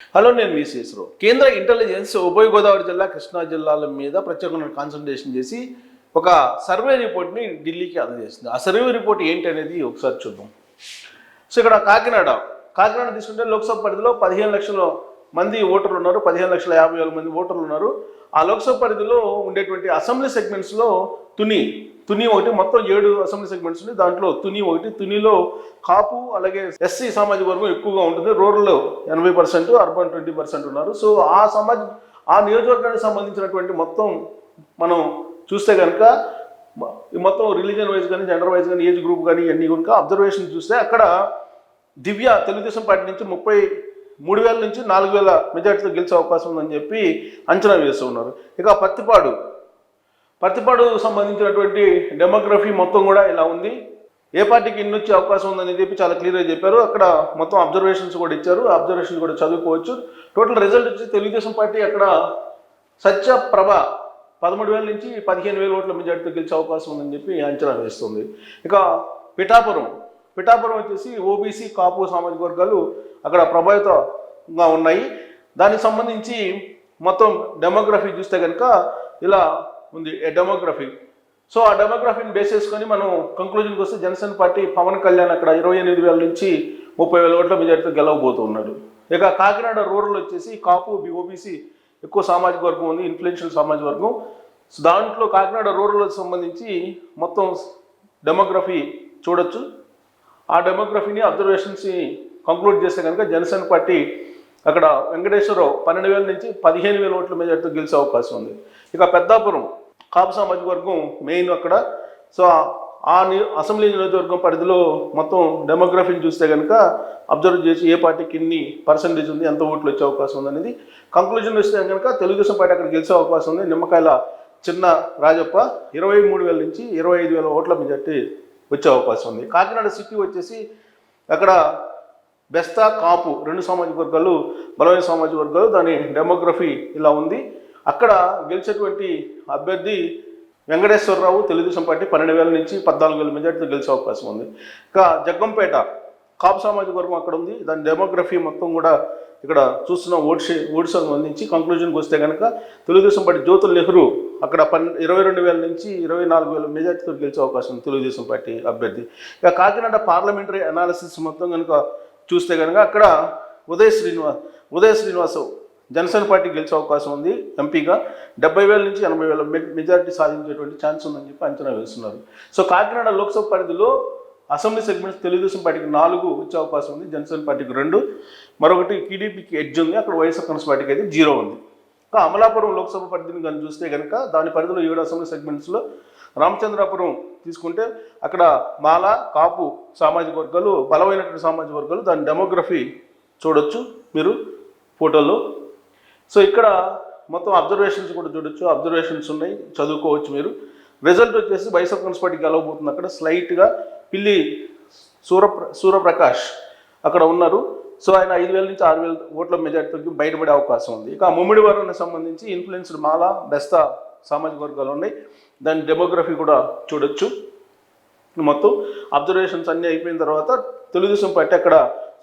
Hello, నేను విసిఎస్రావు. కేంద్ర intelligence ఉభయ గోదావరి జిల్లా, కృష్ణా జిల్లాల మీద ప్రత్యేకంగా కాన్సన్ట్రేషన్ చేసి ఒక సర్వే రిపోర్ట్ని ఢిల్లీకి అందజేసింది. ఆ సర్వే రిపోర్ట్ ఏంటి అనేది ఒకసారి చూద్దాం. సో ఇక్కడ కాకినాడ తీసుకుంటే లోక్సభ పరిధిలో 15 లక్షల మంది ఓటర్లు ఉన్నారు. 15,50,000 మంది ఓటర్లు ఉన్నారు. ఆ లోక్సభ పరిధిలో ఉండేటువంటి అసెంబ్లీ సెగ్మెంట్స్లో తుని ఒకటి, మొత్తం 7 అసెంబ్లీ సెగ్మెంట్స్ ఉన్నాయి. దాంట్లో తుని ఒకటి. తునిలో కాపు అలాగే ఎస్సీ సామాజిక వర్గం ఎక్కువగా ఉంటుంది. రూరల్ 80%, అర్బన్ 20% ఉన్నారు. సో ఆ నియోజకవర్గానికి సంబంధించినటువంటి మొత్తం మనం చూస్తే కనుక మొత్తం రిలీజియన్ వైజ్ కానీ, జెండర్ వైజ్ కానీ, ఏజ్ గ్రూప్ కానీ ఇవన్నీ కనుక అబ్జర్వేషన్ చూస్తే అక్కడ దివ్య తెలుగుదేశం పార్టీ నుంచి 33,000 నుంచి 4,000 మెజార్టీతో గెలిచే అవకాశం ఉందని చెప్పి అంచనా వేస్తూ ఉన్నారు. ఇక పత్తిపాడు సంబంధించినటువంటి డెమోగ్రఫీ మొత్తం కూడా ఇలా ఉంది. ఏ పార్టీకి ఇన్ని వచ్చే అవకాశం ఉందని చెప్పి చాలా క్లియర్గా చెప్పారు. అక్కడ మొత్తం అబ్జర్వేషన్స్ కూడా ఇచ్చారు. అబ్జర్వేషన్ కూడా చదువుకోవచ్చు. టోటల్ రిజల్ట్ వచ్చి తెలుగుదేశం పార్టీ అక్కడ సత్యప్రభ 13,000 నుంచి 15,000 ఓట్ల మెజార్టీతో గెలిచే అవకాశం ఉందని చెప్పి అంచనా వేస్తుంది. ఇక పిఠాపురం వచ్చేసి ఓబీసీ, కాపు సామాజిక వర్గాలు అక్కడ ప్రభావితంగా ఉన్నాయి. దానికి సంబంధించి మొత్తం డెమోగ్రఫీ చూస్తే కనుక ఇలా ఉంది డెమోగ్రఫీ. సో ఆ డెమోగ్రఫీని బేస్ చేసుకొని మనం కంక్లూజన్కి వస్తే జనసేన పార్టీ పవన్ కళ్యాణ్ అక్కడ 28,000 నుంచి 30,000 ఓట్ల మెజార్టీతో గెలవబోతూ ఉన్నాడు. ఇక కాకినాడ రూరల్ వచ్చేసి కాపు, ఓబీసీ ఎక్కువ సామాజిక వర్గం ఉంది, ఇన్ఫ్లుయెన్షియల్ సామాజిక వర్గం. సో దాంట్లో కాకినాడ రూరల్కి సంబంధించి మొత్తం డెమోగ్రఫీ చూడొచ్చు. ఆ డెమోగ్రఫీని అబ్జర్వేషన్స్ని కంక్లూడ్ చేస్తే కనుక జనసేన పార్టీ అక్కడ వెంకటేశ్వరరావు 12,000 నుంచి 15,000 ఓట్ల మెజార్టీతో గెలిచే అవకాశం ఉంది. ఇక పెద్దాపురం కాపు సామాజిక వర్గం మెయిన్ అక్కడ. సో అసెంబ్లీ నియోజకవర్గం పరిధిలో మొత్తం డెమోగ్రఫీని చూస్తే కనుక అబ్జర్వ్ చేసి ఏ పార్టీకి ఇన్ని పర్సంటేజ్ ఉంది, ఎంత ఓట్లు వచ్చే అవకాశం ఉంది అనేది కంక్లూజన్ వస్తే కనుక తెలుగుదేశం పార్టీ అక్కడ గెలిచే అవకాశం ఉంది. నిమ్మకాయల చిన్న రాజప్ప 23,000 నుంచి 25,000 ఓట్ల మెజార్టీ వచ్చే అవకాశం ఉంది. కాకినాడ సిటీ వచ్చేసి అక్కడ బెస్తా, కాపు 2 సామాజిక వర్గాలు బలమైన సామాజిక వర్గాలు. దాని డెమోగ్రఫీ ఇలా ఉంది. అక్కడ గెలిచేటువంటి అభ్యర్థి వెంకటేశ్వరరావు తెలుగుదేశం పార్టీ 12,000 నుంచి 14,000 మెజార్టీతో గెలిచే అవకాశం ఉంది. ఇక జగ్గంపేట కాపు సామాజిక వర్గం అక్కడ ఉంది. దాని డెమోగ్రఫీ మొత్తం కూడా ఇక్కడ చూస్తున్న ఓట్స్ సంబంధించి కంక్లూజన్కి వస్తే కనుక తెలుగుదేశం పార్టీ జ్యోతుల్ నెహ్రూ అక్కడ 22,000 నుంచి 24,000 మెజార్టీతో గెలిచే అవకాశం ఉంది తెలుగుదేశం పార్టీ అభ్యర్థి. ఇక కాకినాడ పార్లమెంటరీ అనాలిసిస్ మొత్తం కనుక చూస్తే కనుక అక్కడ ఉదయ శ్రీనివాసరావు జనసేన పార్టీ గెలిచే అవకాశం ఉంది. ఎంపీగా 70,000 నుంచి 80,000 మెజార్టీ సాధించేటువంటి ఛాన్స్ ఉందని చెప్పి అంచనా వేస్తున్నారు. సో కాకినాడ లోక్సభ పరిధిలో అసెంబ్లీ సెగ్మెంట్స్ తెలుగుదేశం పార్టీకి 4 వచ్చే అవకాశం ఉంది, జనసేన పార్టీకి 2, మరొకటి టీడీపీకి ఎడ్జ్ ఉంది. అక్కడ వైఎస్ఆర్ కాంగ్రెస్ పార్టీకి అయితే 0 ఉంది. ఇంకా అమలాపురం లోక్సభ పరిధిని కానీ చూస్తే కనుక దాని పరిధిలో 7 అసెంబ్లీ సెగ్మెంట్స్లో రామచంద్రాపురం తీసుకుంటే అక్కడ మాల, కాపు సామాజిక వర్గాలు బలమైనటువంటి సామాజిక వర్గాలు. దాని డెమోగ్రఫీ చూడొచ్చు మీరు ఫోటోలో. సో ఇక్కడ మొత్తం అబ్జర్వేషన్స్ కూడా చూడొచ్చు. అబ్జర్వేషన్స్ ఉన్నాయి, చదువుకోవచ్చు మీరు. రిజల్ట్ వచ్చేసి వైఎస్ఆర్ కాంగ్రెస్ పార్టీ గెలవబోతుంది. అక్కడ స్లైట్గా పిల్లి సూర్యప్రకాష్ అక్కడ ఉన్నారు. సో ఆయన 5,000 నుంచి 6,000 ఓట్ల మెజార్టీతో బయటపడే అవకాశం ఉంది. ఇక ముమ్మిడివరానికి సంబంధించి ఇన్ఫ్లుయెన్స్డ్ మాల, బెస్తా సామాజిక వర్గాలు ఉన్నాయి. దాని డెమోగ్రఫీ కూడా చూడొచ్చు. మొత్తం అబ్జర్వేషన్స్ అన్నీ అయిపోయిన తర్వాత తెలుగుదేశం పార్టీ అక్కడ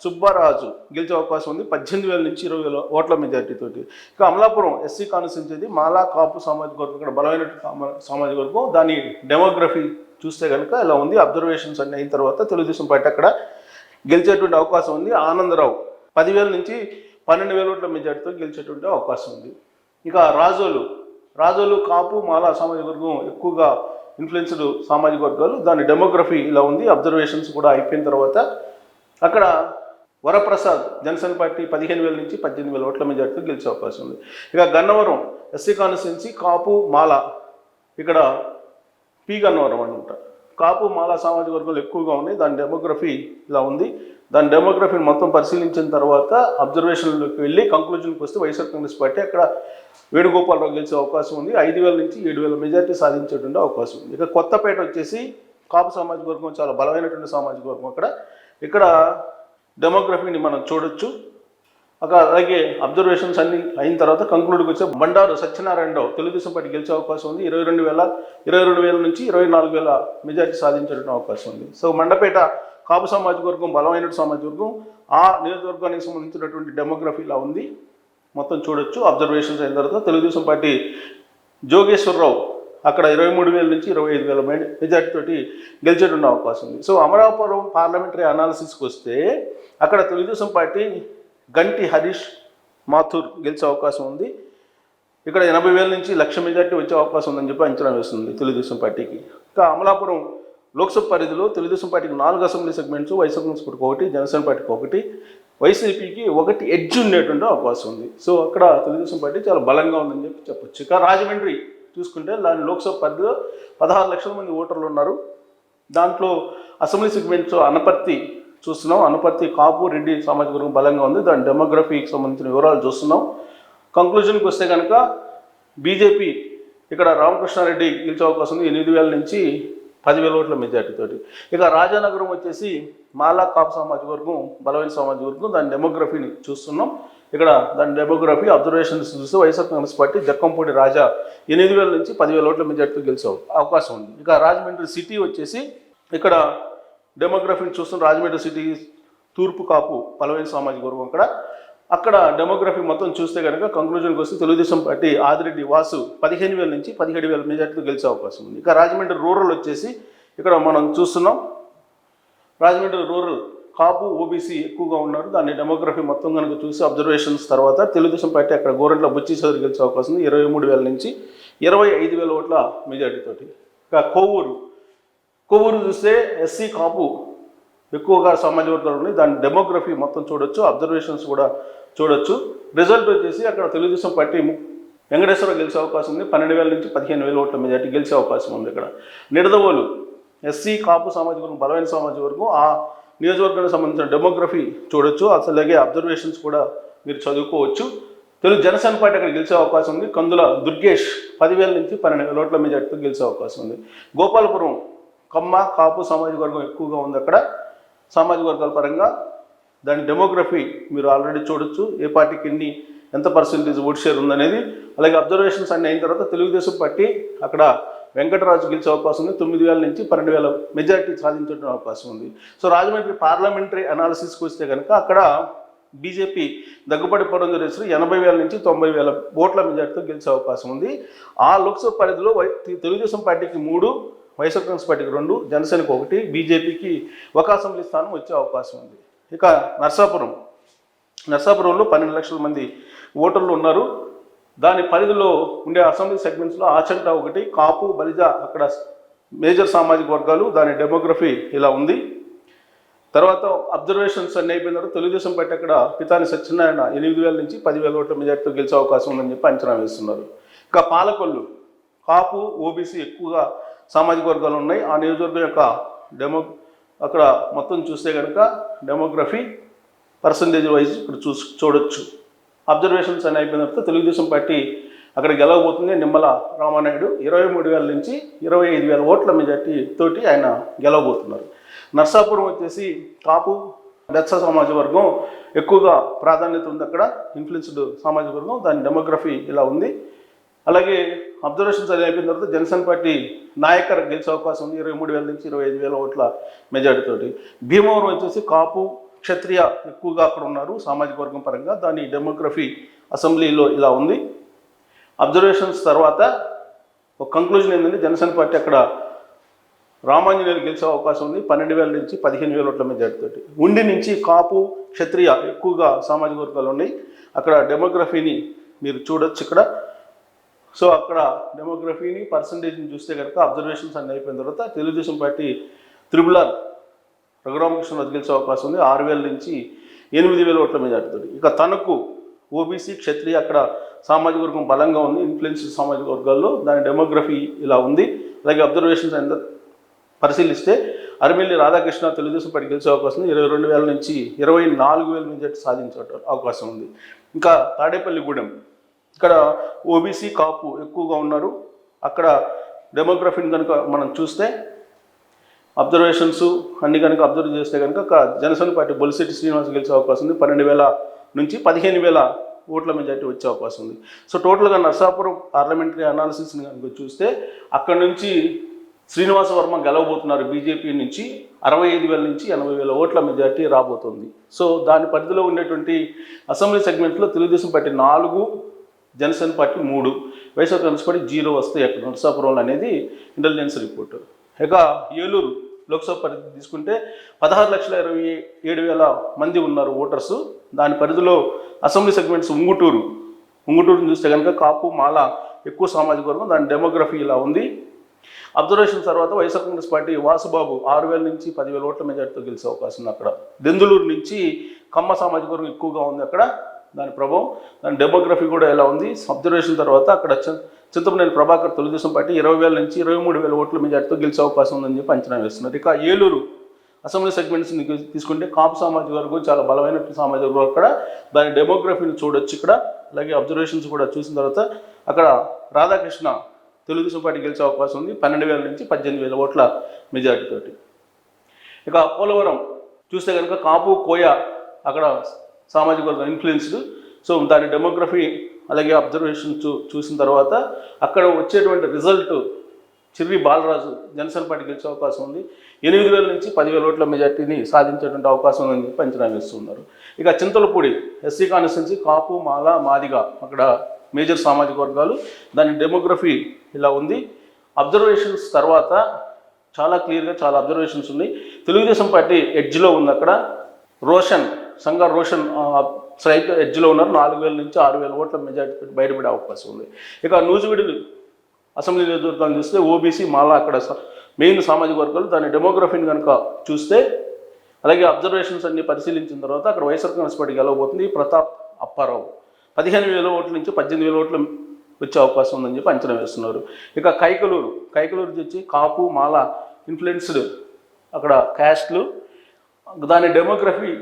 సుబ్బారాజు గెలిచే అవకాశం ఉంది 18,000 నుంచి 20,000 ఓట్ల మెజార్టీతోటి. ఇక అమలాపురం ఎస్సీ కాన్స్టిట్యున్సీ మాలా, కాపు సామాజిక వర్గం ఇక్కడ బలమైన సామాజిక వర్గం. దాని డెమోగ్రఫీ చూస్తే కనుక ఇలా ఉంది. అబ్జర్వేషన్స్ అన్నీ అయిన తర్వాత తెలుగుదేశం పార్టీ అక్కడ గెలిచేటువంటి అవకాశం ఉంది. ఆనందరావు 10,000 నుంచి 12,000 ఓట్ల మెజార్టీతో గెలిచేటువంటి అవకాశం ఉంది. ఇక రాజోలు కాపు, మాలా సామాజిక వర్గం ఎక్కువగా ఇన్ఫ్లుయెన్స్డ్ సామాజిక వర్గాలు. దాని డెమోగ్రఫీ ఇలా ఉంది. అబ్జర్వేషన్స్ కూడా అయిపోయిన తర్వాత అక్కడ వరప్రసాద్ జనసేన పార్టీ 15,000 నుంచి 18,000 ఓట్ల మెజార్టీతో గెలిచే అవకాశం ఉంది. ఇక గన్నవరం ఎస్సీ కాన్స్టిట్యున్సీ కాపు, మాల ఇక్కడ గన్నవరం అనమాట. కాపు, మాల సామాజిక వర్గాలు ఎక్కువగా ఉన్నాయి. దాని డెమోగ్రఫీ ఇలా ఉంది. దాని డెమోగ్రఫీని మొత్తం పరిశీలించిన తర్వాత అబ్జర్వేషన్లోకి వెళ్ళి కంక్లూజన్కి వస్తే వైఎస్ఆర్ కాంగ్రెస్ పార్టీ అక్కడ వేణుగోపాలరావు గెలిచే అవకాశం ఉంది. 5,000 నుంచి 7,000 మెజార్టీ సాధించేటువంటి అవకాశం ఉంది. ఇక కొత్తపేట వచ్చేసి కాపు సామాజిక వర్గం చాలా బలమైనటువంటి సామాజిక వర్గం. ఇక్కడ డెమోగ్రఫీని మనం చూడొచ్చు. అలాగే అబ్జర్వేషన్స్ అన్ని అయిన తర్వాత కంక్లూడ్కి వచ్చే బండారు సత్యనారాయణరావు తెలుగుదేశం పార్టీ గెలిచే అవకాశం ఉంది. 22,000 నుంచి 24,000 మెజార్టీ సాధించడానికి అవకాశం ఉంది. సో మండపేట కాపు సామాజిక వర్గం బలమైన సామాజిక వర్గం, ఆ నియోజకవర్గానికి సంబంధించినటువంటి డెమోగ్రఫీ ఇలా ఉంది. మొత్తం చూడొచ్చు. అబ్జర్వేషన్స్ అయిన తర్వాత తెలుగుదేశం పార్టీ జోగేశ్వరరావు అక్కడ 23,000 నుంచి 25,000 మెజార్టీ తోటి గెలిచేటువంటి అవకాశం ఉంది. సో అమరాపురం పార్లమెంటరీ అనాలిసిస్కి వస్తే అక్కడ తెలుగుదేశం పార్టీ గంటి హరీష్ మాథూర్ గెలిచే అవకాశం ఉంది. ఇక్కడ 80,000 నుంచి 1,00,000 మెజార్టీ వచ్చే అవకాశం ఉందని చెప్పి అంచనా వేస్తుంది తెలుగుదేశం పార్టీకి. ఇంకా అమలాపురం లోక్సభ పరిధిలో తెలుగుదేశం పార్టీకి 4 అసెంబ్లీ సెగ్మెంట్స్, వైఎస్ఆర్ కాంగ్రెస్ పార్టీకి 1, జనసేన పార్టీకి 1, వైసీపీకి 1 ఎడ్జ్ ఉండేటువంటి అవకాశం ఉంది. సో అక్కడ తెలుగుదేశం పార్టీ చాలా బలంగా ఉందని చెప్పి చెప్పొచ్చు. ఇక రాజమండ్రి చూసుకుంటే దాని లోక్సభ పరిధిలో 16 లక్షల మంది ఓటర్లు ఉన్నారు. దాంట్లో అసెంబ్లీ సెగ్మెంట్స్ అనపర్తి చూస్తున్నాం. అనపర్తి కాపు రెడ్డి సామాజిక వర్గం బలంగా ఉంది. దాని డెమోగ్రఫీకి సంబంధించిన వివరాలు చూస్తున్నాం. కంక్లూజన్కి వస్తే కనుక బీజేపీ ఇక్కడ రామకృష్ణారెడ్డి గెలిచే అవకాశం ఉంది 8,000 నుంచి 10,000 ఓట్ల మెజార్టీతోటి. ఇక రాజానగరం వచ్చేసి మాలా కాపు సామాజిక వర్గం బలమైన సామాజిక వర్గం. దాని డెమోగ్రఫీని చూస్తున్నాం. ఇక్కడ దాని డెమోగ్రఫీ అబ్జర్వేషన్స్ చూస్తే వైఎస్ఆర్ కాంగ్రెస్ పార్టీ జక్కంపూడి రాజా 8,000 నుంచి 10,000 ఓట్ల మెజార్టీతో గెలిచే అవకాశం ఉంది. ఇక రాజమండ్రి సిటీ వచ్చేసి ఇక్కడ డెమోగ్రఫీని చూస్తున్న రాజమండ్రి సిటీ తూర్పు కాపు బలమైన సామాజిక వర్గం అక్కడ డెమోగ్రఫీ మొత్తం చూస్తే కనుక కంక్లూజన్కి వస్తే తెలుగుదేశం పార్టీ ఆదిరెడ్డి వాసు 15,000 నుంచి 17,000 మెజార్టీతో గెలిచే అవకాశం ఉంది. ఇక రాజమండ్రి రూరల్ వచ్చేసి ఇక్కడ మనం చూస్తున్నాం. రాజమండ్రి రూరల్ కాపు ఓబీసీ ఎక్కువగా ఉన్నారు. దాని డెమోగ్రఫీ మొత్తం కనుక చూసి అబ్జర్వేషన్స్ తర్వాత తెలుగుదేశం పార్టీ అక్కడ గోరంట్ల బుచ్చి చౌదరి గెలిచే అవకాశం ఉంది 23,000 నుంచి 25,000 ఓట్ల మెజార్టీతోటి. ఇక కొవ్వూరు చూస్తే ఎస్సీ కాపు ఎక్కువగా సామాజిక వర్గాలు ఉన్నాయి. దాని డెమోగ్రఫీ మొత్తం చూడొచ్చు. అబ్జర్వేషన్స్ కూడా చూడొచ్చు. రిజల్ట్ వచ్చేసి అక్కడ తెలుగుదేశం పార్టీ వెంకటేశ్వరరావు గెలిచే అవకాశం ఉంది 12,000 నుంచి 15,000 ఓట్ల మెజార్టీ గెలిచే అవకాశం ఉంది. ఇక్కడ నిడదవోలు ఎస్సీ కాపు సామాజిక వర్గం బలమైన సామాజిక వర్గం. ఆ నియోజకవర్గానికి సంబంధించిన డెమోగ్రఫీ చూడొచ్చు. అలాగే అబ్జర్వేషన్స్ కూడా మీరు చదువుకోవచ్చు. జనసేన పార్టీ అక్కడ గెలిచే అవకాశం ఉంది. కందుల దుర్గేష్ 10,000 నుంచి 12,000 ఓట్ల మెజార్టీతో గెలిచే అవకాశం ఉంది. గోపాలపురం కమ్మ కాపు సామాజిక వర్గం ఎక్కువగా ఉంది. అక్కడ సామాజిక వర్గాల పరంగా దాని డెమోగ్రఫీ మీరు ఆల్రెడీ చూడొచ్చు. ఏ పార్టీకి ఎంత పర్సెంటేజ్ ఓట్ షేర్ ఉందనేది. అలాగే అబ్జర్వేషన్స్ అన్నీ అయిన తర్వాత తెలుగుదేశం పార్టీ అక్కడ వెంకటరాజు గెలిచే అవకాశం ఉంది 9,000 నుంచి 12,000 మెజార్టీ సాధించే అవకాశం ఉంది. సో రాజమండ్రి పార్లమెంటరీ అనాలిసిస్కి వస్తే కనుక అక్కడ బీజేపీ దగ్గుపాటి పురంధరేశ్వరి 80,000 నుంచి 90,000 ఓట్ల మెజార్టీతో గెలిచే అవకాశం ఉంది. ఆ లోక్సభ పరిధిలో తెలుగుదేశం పార్టీకి 3, వైఎస్ఆర్ కాంగ్రెస్ పార్టీకి 2, జనసేనకు 1, బీజేపీకి 1 అసెంబ్లీ స్థానం వచ్చే అవకాశం ఉంది. ఇక నర్సాపురంలో 12 లక్షల మంది ఓటర్లు ఉన్నారు. దాని పరిధిలో ఉండే అసెంబ్లీ సెగ్మెంట్స్లో ఆచంట 1, కాపు బలిజ అక్కడ మేజర్ సామాజిక వర్గాలు. దాని డెమోగ్రఫీ ఇలా ఉంది. తర్వాత అబ్జర్వేషన్స్ అన్ని అయిపోయిన తర్వాత తెలుగుదేశం పార్టీ అక్కడ పితాని సత్యనారాయణ 8,000 నుంచి 10,000 ఓట్ల మెజార్టీతో గెలిచే అవకాశం ఉందని చెప్పి అంచనా వేస్తున్నారు. ఇక పాలకొల్లు కాపు ఓబీసీ ఎక్కువగా సామాజిక వర్గాలు ఉన్నాయి. ఆ నియోజకవర్గం యొక్క అక్కడ మొత్తం చూస్తే కనుక డెమోగ్రఫీ పర్సంటేజ్ వైజ్ ఇక్కడ చూడొచ్చు. అబ్జర్వేషన్స్ అని అయిపోయిన తర్వాత తెలుగుదేశం పార్టీ అక్కడ గెలవబోతుంది. నిమ్మల రామానాయుడు 23,000 నుంచి 25,000 ఓట్ల మెజార్టీ తోటి ఆయన గెలవబోతున్నారు. నర్సాపురం వచ్చేసి కాపు బెత్స సామాజిక వర్గం ఎక్కువగా ప్రాధాన్యత ఉంది. అక్కడ ఇన్ఫ్లుయెన్స్డ్ సామాజిక వర్గం. దాని డెమోగ్రఫీ ఇలా ఉంది. అలాగే అబ్జర్వేషన్స్ అది అయిపోయిన తర్వాత జనసేన పార్టీ నాయకర్ గెలిచే అవకాశం ఉంది 23,000 నుంచి 25,000 ఓట్ల మెజార్టీతోటి. భీమవరం వచ్చేసి కాపు క్షత్రియ ఎక్కువగా అక్కడ ఉన్నారు సామాజిక వర్గం పరంగా. దాని డెమోగ్రఫీ అసెంబ్లీలో ఇలా ఉంది. అబ్జర్వేషన్స్ తర్వాత ఒక కంక్లూజన్ ఏంటంటే జనసేన పార్టీ అక్కడ రామాంజనేయులు గెలిచే అవకాశం ఉంది 12,000 నుంచి 15,000 ఓట్ల మెజార్టీతోటి. ఉండి నుంచి కాపు క్షత్రియ ఎక్కువగా సామాజిక వర్గాలు ఉన్నాయి. అక్కడ డెమోగ్రఫీని మీరు చూడొచ్చు ఇక్కడ. సో అక్కడ డెమోగ్రఫీని పర్సంటేజ్ని చూస్తే కనుక అబ్జర్వేషన్స్ అన్నీ అయిపోయిన తర్వాత తెలుగుదేశం పార్టీ త్రిబుల్ రఘురామకృష్ణరాజు గెలిచే అవకాశం ఉంది 6,000 నుంచి 8,000 ఓట్ల మెజార్టీతోటి. ఇక తనకు ఓబీసీ క్షత్రియ అక్కడ సామాజిక వర్గం బలంగా ఉంది ఇన్ఫ్లుయెన్స్ సామాజిక వర్గాల్లో. దాని డెమోగ్రఫీ ఇలా ఉంది. అలాగే అబ్జర్వేషన్స్ ఎంత పరిశీలిస్తే అరిమిల్లి రాధాకృష్ణ తెలుగుదేశం పార్టీ గెలిచే అవకాశం ఉంది 22,000 నుంచి 24,000 మెజార్టీ సాధించే అవకాశం ఉంది. ఇంకా తాడేపల్లిగూడెం ఇక్కడ ఓబీసీ కాపు ఎక్కువగా ఉన్నారు. అక్కడ డెమోగ్రఫీని కనుక మనం చూస్తే అబ్జర్వేషన్స్ అన్ని కనుక అబ్జర్వ్ చేస్తే కనుక జనసేన పార్టీ బొలిశెట్టి శ్రీనివాస్ గెలిచే అవకాశం ఉంది 12,000 నుంచి 15,000 ఓట్ల మెజార్టీ వచ్చే అవకాశం ఉంది. సో టోటల్గా నర్సాపురం పార్లమెంటరీ అనాలిసిస్ని కనుక చూస్తే అక్కడ నుంచి శ్రీనివాస వర్మ గెలవబోతున్నారు బీజేపీ నుంచి. 65,000 నుంచి 80,000 ఓట్ల మెజార్టీ రాబోతుంది. సో దాని పరిధిలో ఉండేటువంటి అసెంబ్లీ సెగ్మెంట్లో Telugu Desam party 4, Janasena party 3, YSR Congress party 0 వస్తాయి అక్కడ నరసాపురంలో అనేది ఇంటెలిజెన్స్ రిపోర్టు. ఇక ఏలూరు లోక్సభ పరిధి తీసుకుంటే 16,27,000 మంది ఉన్నారు ఓటర్సు. దాని పరిధిలో అసెంబ్లీ సెగ్మెంట్స్ ఉంగుటూరుని చూస్తే కనుక కాపు మాల ఎక్కువ సామాజిక వర్గం, దాని డెమోగ్రఫీ ఇలా ఉంది. అబ్జర్వేషన్ తర్వాత వైఎస్ఆర్ కాంగ్రెస్ పార్టీ వాసుబాబు 6,000 నుంచి 10,000 ఓట్ల మెజార్టీతో గెలిచే అవకాశం ఉంది అక్కడ. దెందులూరు నుంచి కమ్మ సామాజిక వర్గం ఎక్కువగా ఉంది అక్కడ, దాని ప్రభావం, దాని డెమోగ్రఫీ కూడా ఎలా ఉంది. అబ్జర్వేషన్ తర్వాత అక్కడ చింతమనేని ప్రభాకర్ తెలుగుదేశం పార్టీ 20,000 నుంచి 23,000 ఓట్ల మెజార్టీతో గెలిచే అవకాశం ఉందని చెప్పి అంచనా వేస్తున్నారు. ఇక ఏలూరు అసెంబ్లీ సెగ్మెంట్స్ తీసుకుంటే కాపు సామాజిక వర్గం చాలా బలమైన సామాజిక వర్గం అక్కడ, దాని డెమోగ్రఫీని చూడొచ్చు ఇక్కడ. అలాగే అబ్జర్వేషన్స్ కూడా చూసిన తర్వాత అక్కడ రాధాకృష్ణ తెలుగుదేశం పార్టీ గెలిచే అవకాశం ఉంది 12,000 నుంచి 18,000 ఓట్ల మెజార్టీతోటి. ఇక పోలవరం చూస్తే కనుక కాపు కోయ అక్కడ సామాజిక వర్గం ఇన్ఫ్లుయెన్స్డ్. సో దాని డెమోగ్రఫీ అలాగే అబ్జర్వేషన్ చూసిన తర్వాత అక్కడ వచ్చేటువంటి రిజల్ట్ చిర్రి బాలరాజు జనసేన పార్టీ గెలిచే అవకాశం ఉంది. 8,000 నుంచి 10,000 ఓట్ల మెజార్టీని సాధించేటువంటి అవకాశం ఉందని చెప్పి అంచనా వేస్తున్నారు. ఇక చింతలపూడి ఎస్సీ కాన్స్టిట్యున్సీ కాపు మాల మాదిగ అక్కడ మేజర్ సామాజిక వర్గాలు, దాని డెమోగ్రఫీ ఇలా ఉంది. అబ్జర్వేషన్స్ తర్వాత చాలా క్లియర్గా చాలా అబ్జర్వేషన్స్ ఉన్నాయి. తెలుగుదేశం పార్టీ ఎడ్జ్లో ఉంది అక్కడ, సంగా రోషన్ స్ట్రైక్ ఎడ్జ్లో ఉన్నారు. 4,000 నుంచి 6,000 ఓట్ల మెజార్టీ బయటపడే అవకాశం ఉంది. ఇక నూజివీడు అసెంబ్లీ నియోజకవర్గాన్ని చూస్తే ఓబీసీ మాల అక్కడ మెయిన్ సామాజిక వర్గాలు, దాని డెమోగ్రఫీని కనుక చూస్తే అలాగే అబ్జర్వేషన్స్ అన్ని పరిశీలించిన తర్వాత అక్కడ వైఎస్ఆర్ కాంగ్రెస్ పార్టీ గెలవబోతుంది. ప్రతాప్ అప్పారావు 15,000 ఓట్ల నుంచి 18,000 ఓట్లు వచ్చే అవకాశం ఉందని చెప్పి అంచనా వేస్తున్నారు. ఇక కైకలూరు వచ్చి కాపు మాల ఇన్ఫ్లుయెన్స్డ్ అక్కడ క్యాస్ట్లు, దాని డెమోగ్రఫీ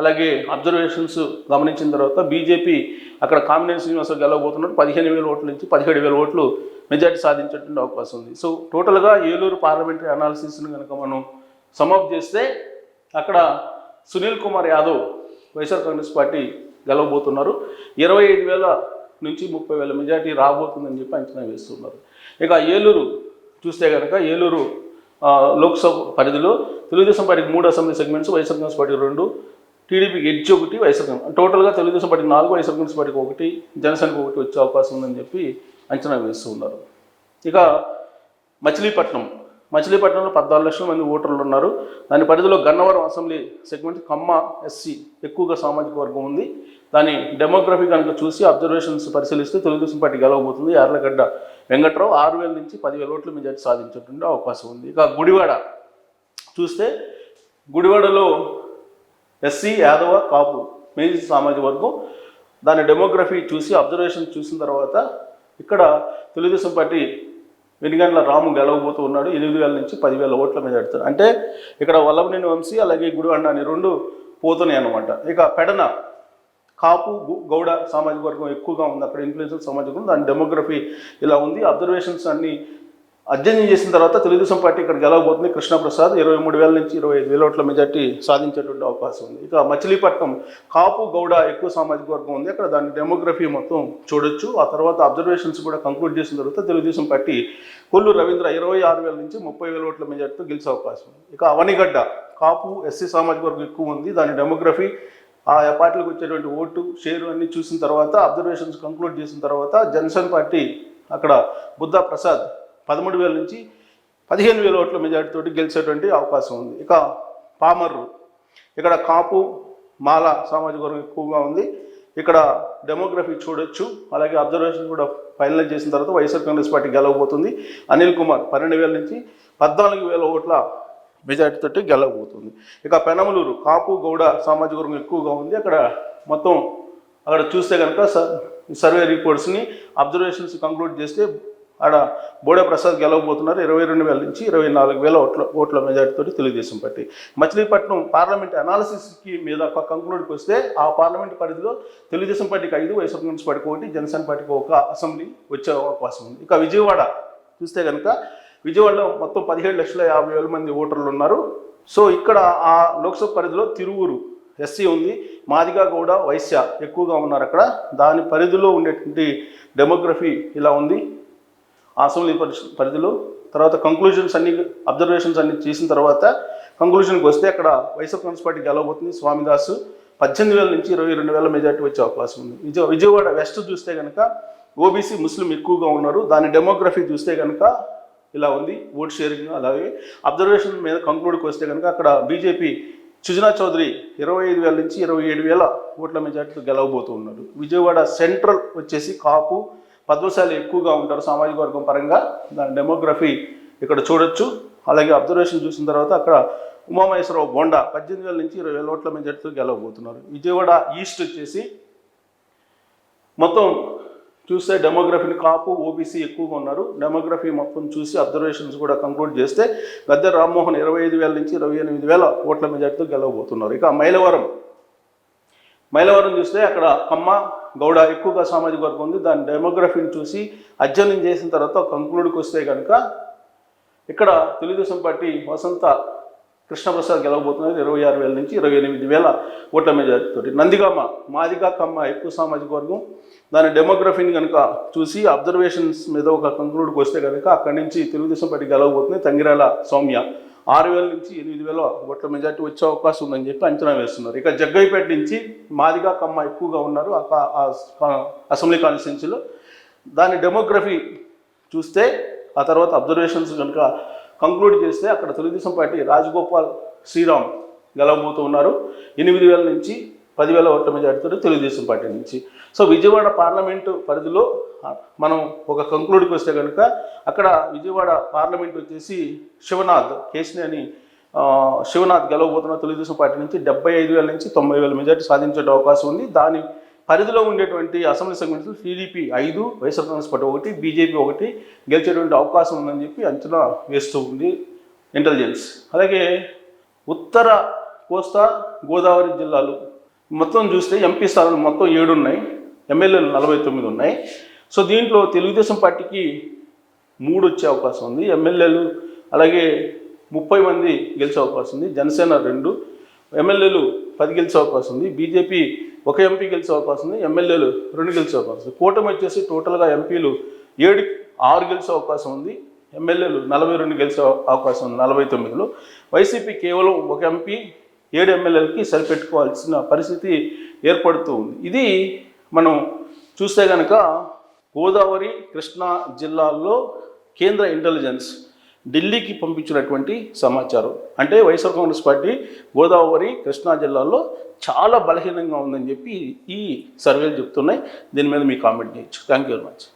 అలాగే అబ్జర్వేషన్స్ గమనించిన తర్వాత బీజేపీ అక్కడ కామినేని శ్రీనివాసరావు గెలవబోతున్నారు. 15,000 ఓట్ల నుంచి 17,000 ఓట్లు మెజార్టీ సాధించేటువంటి అవకాశం ఉంది. సో టోటల్గా ఏలూరు పార్లమెంటరీ అనాలిసిస్ని కనుక మనం సమప్ చేస్తే అక్కడ సునీల్ కుమార్ యాదవ్ వైఎస్ఆర్ కాంగ్రెస్ పార్టీ గెలవబోతున్నారు. 25,000 నుంచి 30,000 మెజార్టీ రాబోతుందని చెప్పి అంచనా వేస్తున్నారు. ఇక ఏలూరు చూస్తే కనుక ఏలూరు లోక్సభ పరిధిలో తెలుగుదేశం పార్టీకి 3 assembly segments, YSR Congress party 2, టీడీపీకి ఎడ్జ్ 1, వైఎస్ఆర్ కాంగ్రెస్ టోటల్గా తెలుగుదేశం పార్టీకి 4, వైఎస్ఆర్ కాంగ్రెస్ పార్టీకి 1, జనసేనకు 1 వచ్చే అవకాశం ఉందని చెప్పి అంచనా వేస్తూ ఉన్నారు. ఇక మచిలీపట్నంలో 14 లక్షల మంది ఓటర్లు ఉన్నారు. దాని పరిధిలో గన్నవరం అసెంబ్లీ సెగ్మెంట్ కమ్మ ఎస్సీ ఎక్కువగా సామాజిక వర్గం ఉంది. దాని డెమోగ్రఫీ కనుక చూసి అబ్జర్వేషన్స్ పరిశీలిస్తే తెలుగుదేశం పార్టీ గెలవబోతుంది. యార్లగడ్డ వెంకట్రావు 6,000 నుంచి 10,000 ఓట్లు మెజార్టీ సాధించేటువంటి అవకాశం ఉంది. ఇక గుడివాడ చూస్తే గుడివాడలో ఎస్సీ యాదవ కాపు మేజర్ సామాజిక వర్గం, దాని డెమోగ్రఫీ చూసి అబ్జర్వేషన్ చూసిన తర్వాత ఇక్కడ తెలుగుదేశం పార్టీ వెనుగండ్ల రాము గెలవబోతూ ఉన్నాడు. 8,000 నుంచి 10,000 ఓట్ల మెజార్టీ. అంటే ఇక్కడ వల్లభనేని వంశీ అలాగే గుడివాడ అని 2 పోతున్నాయి అన్నమాట. ఇక పెడన కాపు గౌడ సామాజిక వర్గం ఎక్కువగా ఉంది అక్కడ, ఇన్ఫ్లుయెన్షియల్ సామాజిక వర్గం, దాని డెమోగ్రఫీ ఇలా ఉంది. అబ్జర్వేషన్స్ అన్ని అధ్యయనం చేసిన తర్వాత తెలుగుదేశం పార్టీ ఇక్కడ గెలవబోతుంది. కృష్ణప్రసాద్ 23,000 నుంచి 25,000 ఓట్ల మెజార్టీ సాధించేటువంటి అవకాశం ఉంది. ఇక మచిలీపట్నం కాపు గౌడ ఎక్కువ సామాజిక వర్గం ఉంది అక్కడ, దాని డెమోగ్రఫీ మొత్తం చూడొచ్చు. ఆ తర్వాత అబ్జర్వేషన్స్ కూడా కంక్లూడ్ చేసిన తర్వాత తెలుగుదేశం పార్టీ కొల్లు రవీంద్ర 26,000 నుంచి 30,000 ఓట్ల మెజార్టీతో గెలిచే అవకాశం ఉంది. ఇక అవనిగడ్డ కాపు ఎస్సీ సామాజిక వర్గం ఎక్కువ ఉంది, దాని డెమోగ్రఫీ ఆ పార్టీలకు వచ్చేటువంటి ఓటు షేరు అన్ని చూసిన తర్వాత అబ్జర్వేషన్స్ కంక్లూడ్ చేసిన తర్వాత జనసేన పార్టీ అక్కడ బుద్ధా ప్రసాద్ 13,000 నుంచి 15,000 ఓట్ల మెజార్టీతో గెలిచేటువంటి అవకాశం ఉంది. ఇక పామర్రు ఇక్కడ కాపు మాల సామాజిక వర్గం ఎక్కువగా ఉంది, ఇక్కడ డెమోగ్రఫీ చూడొచ్చు. అలాగే అబ్జర్వేషన్ కూడా ఫైనలైజ్ చేసిన తర్వాత వైఎస్ఆర్ కాంగ్రెస్ పార్టీ గెలవబోతుంది. అనిల్ కుమార్ 12,000 నుంచి 14,000 ఓట్ల మెజార్టీతో గెలవబోతుంది. ఇక పెనమలూరు కాపు గౌడ సామాజిక వర్గం ఎక్కువగా ఉంది అక్కడ, మొత్తం అక్కడ చూస్తే కనుక సర్వే రిపోర్ట్స్ని అబ్జర్వేషన్స్ కంక్లూడ్ చేస్తే ఆడ బోడే ప్రసాద్ గెలవబోతున్నారు. 22,000 నుంచి 24,000 ఓట్ల మెజార్టీతో తెలుగుదేశం పార్టీ. మచిలీపట్నం పార్లమెంట్ అనాలిసిస్కి మీద కంక్లూడ్కి వస్తే ఆ పార్లమెంట్ పరిధిలో తెలుగుదేశం పార్టీకి 5, వైఎస్ఆర్ కాంగ్రెస్ పార్టీకి 1, జనసేన పార్టీకి 1 అసెంబ్లీ వచ్చే అవకాశం ఉంది. ఇక విజయవాడ చూస్తే కనుక విజయవాడలో మొత్తం 17,50,000 మంది ఓటర్లు ఉన్నారు. సో ఇక్కడ ఆ లోక్సభ పరిధిలో తిరువూరు ఎస్సీ ఉంది, మాదిగా గౌడ వైశ్య ఎక్కువగా ఉన్నారు అక్కడ, దాని పరిధిలో ఉండేటువంటి డెమోగ్రఫీ ఇలా ఉంది ఆ అసెంబ్లీ పరిధిలో. తర్వాత కంక్లూజన్స్ అన్ని అబ్జర్వేషన్స్ అన్ని చేసిన తర్వాత కంక్లూషన్కి వస్తే అక్కడ వైఎస్ఆర్ కాంగ్రెస్ పార్టీ గెలవబోతుంది. స్వామిదాసు 18,000 నుంచి 22,000 మెజార్టీ వచ్చే అవకాశం ఉంది. విజయవాడ వెస్ట్ చూస్తే కనుక ఓబీసీ ముస్లిం ఎక్కువగా ఉన్నారు. దాని డెమోగ్రఫీ చూస్తే కనుక ఇలా ఉంది, ఓట్ షేరింగ్. అలాగే అబ్జర్వేషన్ మీద కంక్లూడ్కి వస్తే కనుక అక్కడ బీజేపీ సుజనా చౌదరి 25,000 నుంచి 27,000 ఓట్ల మెజార్టీతో గెలవబోతూ ఉన్నారు. విజయవాడ సెంట్రల్ వచ్చేసి కాపు పద్మశాలి ఎక్కువగా ఉంటారు సామాజిక వర్గం పరంగా. దాని డెమోగ్రఫీ ఇక్కడ చూడొచ్చు. అలాగే అబ్జర్వేషన్ చూసిన తర్వాత అక్కడ ఉమామహేశ్వరరావు బొండా 18,000 నుంచి 20,000 ఓట్ల మెజార్టీతో గెలవబోతున్నారు. విజయవాడ ఈస్ట్ వచ్చేసి మొత్తం చూస్తే డెమోగ్రఫీని కాపు ఓబీసీ ఎక్కువగా ఉన్నారు. డెమోగ్రఫీ మొత్తం చూసి అబ్జర్వేషన్స్ కూడా కంక్లూడ్ చేస్తే గద్దె రామ్మోహన్ 25,000 నుంచి 28,000 ఓట్ల మెజార్టీతో గెలవబోతున్నారు. ఇక మైలవరం చూస్తే అక్కడ కమ్మ గౌడ ఎక్కువగా సామాజిక వర్గం ఉంది. దాని డెమోగ్రఫీని చూసి అధ్యయనం చేసిన తర్వాత కంక్లూడ్కి వస్తే కనుక ఇక్కడ తెలుగుదేశం పార్టీ వసంత కృష్ణప్రసాద్ గెలవబోతున్నది 26,000 నుంచి 28,000 ఓట్ల మెజార్టీతో. నందిగామ మాదిగా కమ్మ ఎక్కువ సామాజిక వర్గం. దాని డెమోగ్రఫీని కనుక చూసి అబ్జర్వేషన్స్ మీద ఒక కంక్లూడ్కి వస్తే కనుక అక్కడి నుంచి తెలుగుదేశం పార్టీ గెలవబోతుంది. తంగిరాల సౌమ్య 6,000 నుంచి 8,000 ఓట్ల మెజార్టీ వచ్చే అవకాశం ఉందని చెప్పి అంచనా వేస్తున్నారు. ఇక జగ్గయ్యపేట నుంచి మాదిగా కమ్మ ఎక్కువగా ఉన్నారు అసెంబ్లీ కాన్స్టిట్యున్సీలో. దాని డెమోగ్రఫీ చూస్తే ఆ తర్వాత అబ్జర్వేషన్స్ కనుక కంక్లూడ్ చేస్తే అక్కడ తెలుగుదేశం పార్టీ రాజగోపాల్ శ్రీరామ్ గెలవబోతూ ఉన్నారు 8,000 నుంచి 10,000 ఓట్ల మెజార్టీతో తెలుగుదేశం పార్టీ నుంచి. సో విజయవాడ పార్లమెంటు పరిధిలో మనం ఒక కంక్లూడ్కి వస్తే కనుక అక్కడ విజయవాడ పార్లమెంట్ వచ్చేసి శివనాథ్ కేశినేని శివనాథ్ గెలవబోతున్న తెలుగుదేశం పార్టీ నుంచి 75,000 నుంచి 90,000 మెజార్టీ సాధించే అవకాశం ఉంది. దాని పరిధిలో ఉండేటువంటి assembly segments TDP 5, YSR Congress party 1, BJP 1 గెలిచేటువంటి అవకాశం ఉందని చెప్పి అంచనా వేస్తూ ఉంది ఇంటెలిజెన్స్. అలాగే ఉత్తర కోస్తా గోదావరి జిల్లాలు మొత్తం చూస్తే ఎంపీ స్థానాలు మొత్తం 7 ఉన్నాయి, ఎమ్మెల్యేలు 49 ఉన్నాయి. సో దీంట్లో తెలుగుదేశం పార్టీకి 3 వచ్చే అవకాశం ఉంది, ఎమ్మెల్యేలు అలాగే 30 మంది గెలిచే అవకాశం ఉంది. జనసేన 2 ఎమ్మెల్యేలు 10 గెలిచే అవకాశం ఉంది. బీజేపీ 1 ఎంపీ గెలిచే అవకాశం ఉంది, ఎమ్మెల్యేలు 2 గెలిచే అవకాశం ఉంది. కూటమి వచ్చేసి టోటల్గా ఎంపీలు 6 గెలిచే అవకాశం ఉంది, ఎమ్మెల్యేలు 42 గెలిచే అవకాశం ఉంది 49లో. వైసీపీ కేవలం 1 ఎంపీ 7 ఎమ్మెల్యేలకి సరిపెట్టుకోవాల్సిన పరిస్థితి ఏర్పడుతూ ఉంది. ఇది మనం చూస్తే కనుక గోదావరి కృష్ణా జిల్లాల్లో కేంద్ర ఇంటెలిజెన్స్ ఢిల్లీకి పంపించినటువంటి సమాచారం. అంటే వైఎస్ఆర్ కాంగ్రెస్ పార్టీ గోదావరి కృష్ణా జిల్లాల్లో చాలా బలహీనంగా ఉందని చెప్పి ఈ సర్వేలు చెప్తున్నాయి. దీని మీద మీ కామెంట్ చేయొచ్చు. Thank you very much.